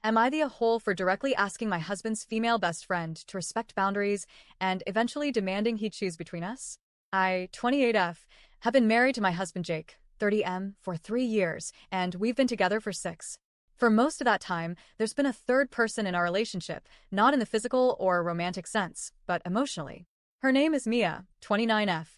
Am I the a-hole for directly asking my husband's female best friend to respect boundaries and eventually demanding he choose between us? I, 28F, have been married to my husband Jake, 30M, for 3 years, and we've been together for 6. For most of that time, there's been a third person in our relationship, not in the physical or romantic sense, but emotionally. Her name is Mia, 29F,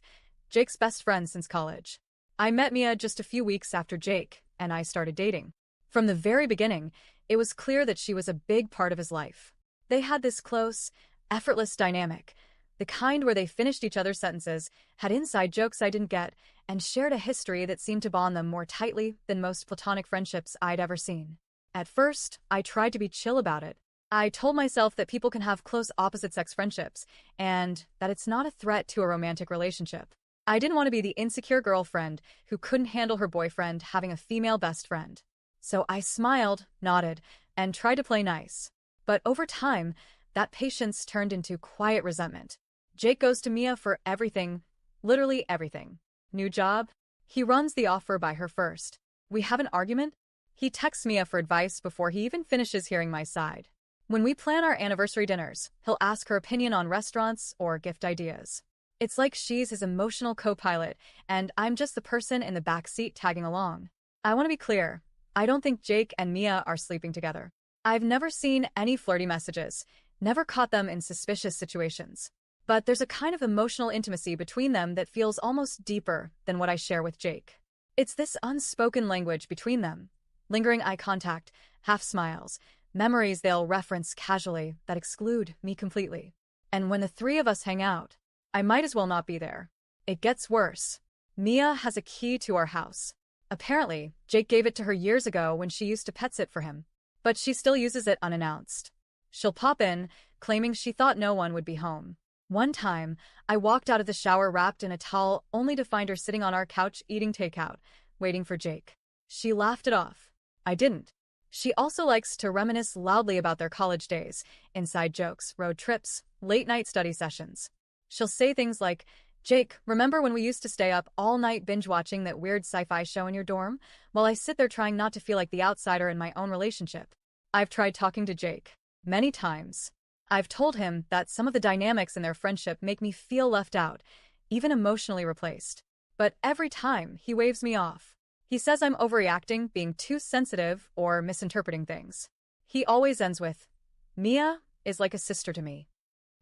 Jake's best friend since college. I met Mia just a few weeks after Jake and I started dating. From the very beginning, it was clear that she was a big part of his life. They had this close, effortless dynamic, the kind where they finished each other's sentences, had inside jokes I didn't get, and shared a history that seemed to bond them more tightly than most platonic friendships I'd ever seen. At first, I tried to be chill about it. I told myself that people can have close opposite-sex friendships, and that it's not a threat to a romantic relationship. I didn't want to be the insecure girlfriend who couldn't handle her boyfriend having a female best friend. So I smiled, nodded, and tried to play nice. But over time, that patience turned into quiet resentment. Jake goes to Mia for everything, literally everything. New job? He runs the offer by her first. We have an argument? He texts Mia for advice before he even finishes hearing my side. When we plan our anniversary dinners, he'll ask her opinion on restaurants or gift ideas. It's like she's his emotional co-pilot, and I'm just the person in the back seat tagging along. I want to be clear. I don't think Jake and Mia are sleeping together. I've never seen any flirty messages, never caught them in suspicious situations. But there's a kind of emotional intimacy between them that feels almost deeper than what I share with Jake. It's this unspoken language between them. Lingering eye contact, half smiles, memories they'll reference casually that exclude me completely. And when the three of us hang out, I might as well not be there. It gets worse. Mia has a key to our house. Apparently, Jake gave it to her years ago when she used to pet sit for him. But she still uses it unannounced. She'll pop in, claiming she thought no one would be home. One time, I walked out of the shower wrapped in a towel only to find her sitting on our couch eating takeout, waiting for Jake. She laughed it off. I didn't. She also likes to reminisce loudly about their college days, inside jokes, road trips, late-night study sessions. She'll say things like, "Jake, remember when we used to stay up all night binge-watching that weird sci-fi show in your dorm? While I sit there trying not to feel like the outsider in my own relationship." I've tried talking to Jake. Many times. I've told him that some of the dynamics in their friendship make me feel left out, even emotionally replaced. But every time, he waves me off. He says I'm overreacting, being too sensitive, or misinterpreting things. He always ends with, "Mia is like a sister to me."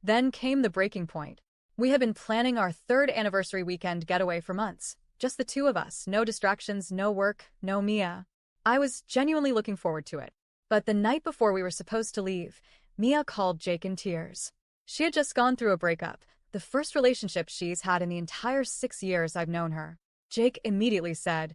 Then came the breaking point. We had been planning our 3rd anniversary weekend getaway for months. Just the two of us, no distractions, no work, no Mia. I was genuinely looking forward to it. But the night before we were supposed to leave, Mia called Jake in tears. She had just gone through a breakup, the first relationship she's had in the entire 6 years I've known her. Jake immediately said,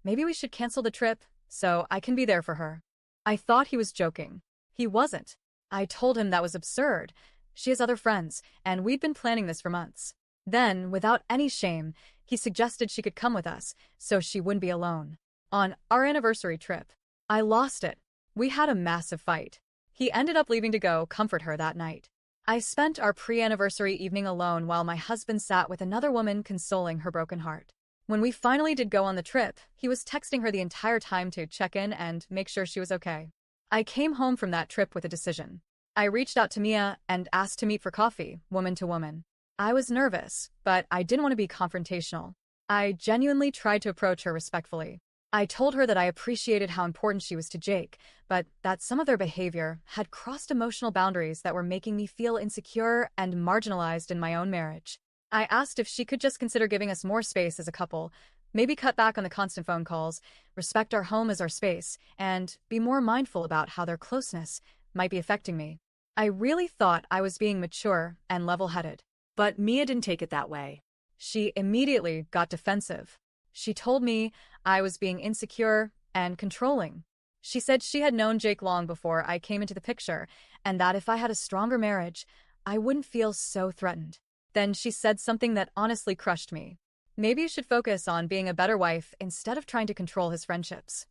"Maybe we should cancel the trip, so I can be there for her." I thought he was joking. He wasn't. I told him that was absurd. She has other friends, and we'd been planning this for months. Then, without any shame, he suggested she could come with us, so she wouldn't be alone. On our anniversary trip, I lost it. We had a massive fight. He ended up leaving to go comfort her that night. I spent our pre-anniversary evening alone while my husband sat with another woman consoling her broken heart. When we finally did go on the trip, he was texting her the entire time to check in and make sure she was okay. I came home from that trip with a decision. I reached out to Mia and asked to meet for coffee, woman to woman. I was nervous, but I didn't want to be confrontational. I genuinely tried to approach her respectfully. I told her that I appreciated how important she was to Jake, but that some of their behavior had crossed emotional boundaries that were making me feel insecure and marginalized in my own marriage. I asked if she could just consider giving us more space as a couple, maybe cut back on the constant phone calls, respect our home as our space, and be more mindful about how their closeness might be affecting me. I really thought I was being mature and level-headed. But Mia didn't take it that way. She immediately got defensive. She told me I was being insecure and controlling. She said she had known Jake long before I came into the picture, and that if I had a stronger marriage, I wouldn't feel so threatened. Then she said something that honestly crushed me. Maybe you should focus on being a better wife instead of trying to control his friendships.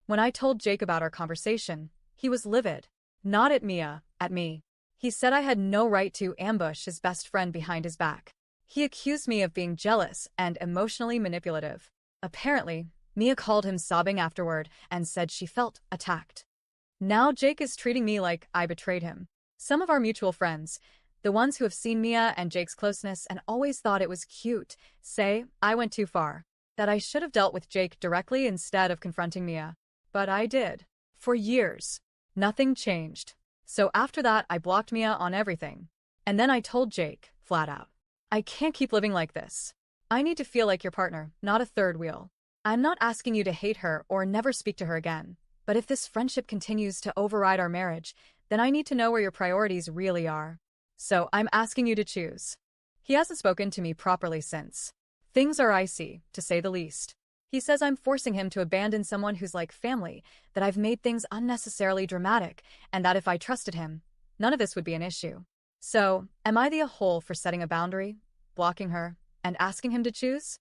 When I told Jake about our conversation, he was livid. Not at Mia, at me. He said I had no right to ambush his best friend behind his back. He accused me of being jealous and emotionally manipulative. Apparently, Mia called him sobbing afterward and said she felt attacked. Now Jake is treating me like I betrayed him. Some of our mutual friends, the ones who have seen Mia and Jake's closeness and always thought it was cute, say I went too far, that I should have dealt with Jake directly instead of confronting Mia. But I did. For years. Nothing changed. So after that, I blocked Mia on everything. And then I told Jake, flat out, I can't keep living like this. I need to feel like your partner, not a third wheel. I'm not asking you to hate her or never speak to her again. But if this friendship continues to override our marriage, then I need to know where your priorities really are. So I'm asking you to choose. He hasn't spoken to me properly since. Things are icy, to say the least. He says I'm forcing him to abandon someone who's like family, that I've made things unnecessarily dramatic, and that if I trusted him, none of this would be an issue. So, am I the a-hole for setting a boundary, blocking her, and asking him to choose?